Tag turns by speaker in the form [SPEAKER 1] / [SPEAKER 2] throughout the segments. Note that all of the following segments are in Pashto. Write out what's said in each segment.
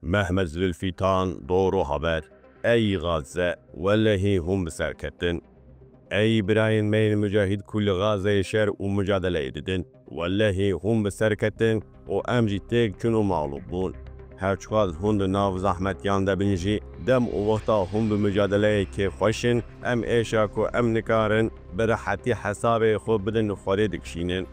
[SPEAKER 1] مهمز للفيتان دورو haber. Ey Gazze vallahi hum beserkettin. Ey براين مين مجاهد كل غازة شر ومجادلة يددن. والله هم beserkettin و امجي تيك كنو مغلوبون. هرچقدر هند ناو زحمت یانده بنجی دم و وقتا هم بمجادله که خوشن ام ایشاک و ام نکارن برحتی حساب خوب بدن و خوري دکشینن.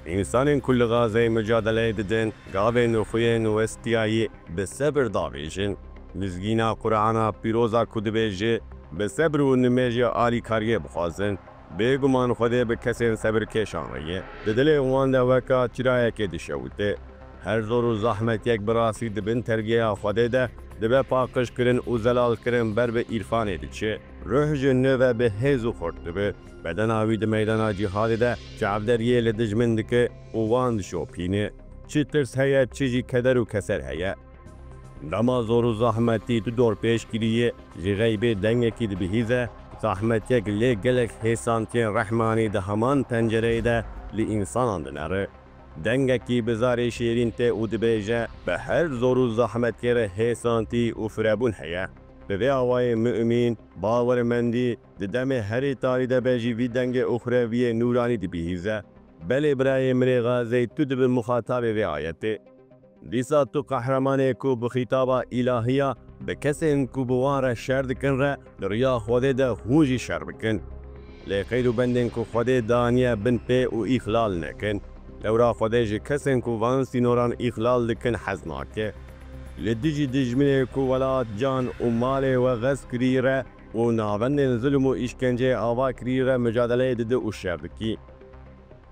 [SPEAKER 1] انسان كل غازه مجادله ددن قابن و خوین و استیایی بصبر داویجن. مزگینا قرآن پیروزا کدبیجه بصبر و نمیجی آلی کاریه بخوازن. بگمان خوده به کسی صبر کشان ریه. ددل وان ده وکا چرایه که دشوته. هر زور و زحمت یک براسی دبن ترگیه خوده ده دبه پاکش کرن و زلال کرن بر به ایرفانه ده چه روح جنه و به هزو خورد دبه بدن آوید میدان جهاده ده جعب دریه لدجمن دکه و وان دشو پینه چی ترس هیا چیزی کدر و کسر هیا دما زور و زحمتی تو دور پیش کریه جی غیبه دنگه کی ده بهیزه زحمت یک لی گلک حسانتین رحمانی ده همان پنجره ده لی انسان ده نره دنگکی بزاری شیرین ته او دبیجه به هر زور و زحمت کره حسانتی و فرابون هیا به آوای مؤمن باورمندی ددم هر تاری دبیجی وی دنگ اخروی نورانی دبیهیزه بله برای مری غازی تو دب مخاطب و آیته لیسا تو قهرمان کو بخطاب الهیه به کسی کو بوار شر کن را دریا خود ده هوجی شر بکن لیقید بندن کو خود دانیه بن پی و اخلال نکن لورا خودش کسین کو وان سینوران اخلال دکن حزناکه لدیجی دجمنه کو ولات جان و مال و غز کریره و ناوند ظلم و اشکنجه آوا کریره مجادله دده و شردکی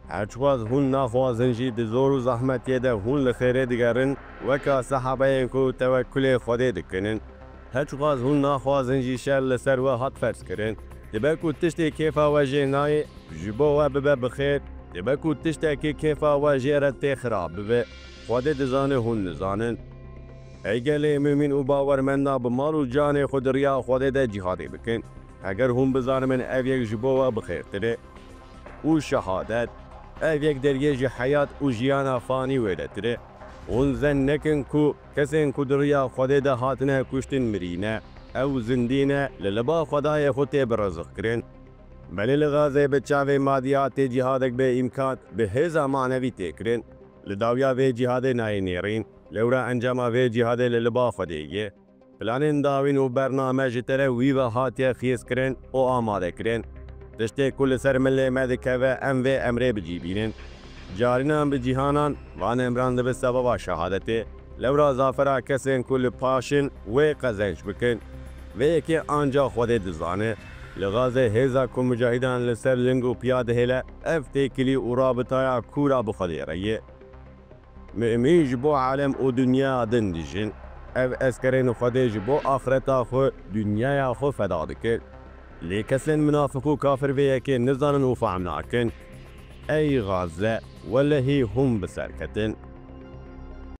[SPEAKER 1] هرچواز هون ناخوازنجی دزور و زحمتی ده هون لخیره دگرن وکا صحابه کو توکل خوده دکنن هرچواز هون ناخوازنجی شر لسر و حد فرس کرن دبکو تشتی کیفا وجه نای جبو و ببه بخیر دبکو تشتکی کیفا و جیرت خراب به خود دزانه هون نزانن ایگل مؤمن و باورمند بمال و جان خود ریا خود ده جهادی بکن اگر هم بزان من او یک جبو و بخیر تره و شهادت او یک دریج حیات و جیان فانی ویده تره اون زن نکن کو کسین کو دریا خود ده هاتنه کشتن مرینه او زندینه للبا خدای خود برزخ کرن بله لغازه به چاوه مادیات جهادک به امکان به هزا معنوی تکرین لداویا و جهاد نای نیرین لورا انجام و جهاد للبا خودیگه پلان داوین و برنامه جتره وی و هاتیه خیز کرن و آماده کرن تشتی کل سر ملی مدکه و ام و امره بجیبینن جارینان به جهانان وان امران به سبب شهادته لورا زافرا کسین کل پاشن و قزنج بکن و یکی آنجا خود دزانه لغازه هزا کو مجاهدان لسر لنگو پیاده هلا افتی کلی و رابطایا کورا بخدی رایه مؤمن جبو عالم و دنیا دندجن اف اسکرین خودی جبو آخرتا خو دنیا خو فدا دکر لیکسن منافق و کافر ویه که نزانن و فهم ناکن ای غازه والله هم بسرکتن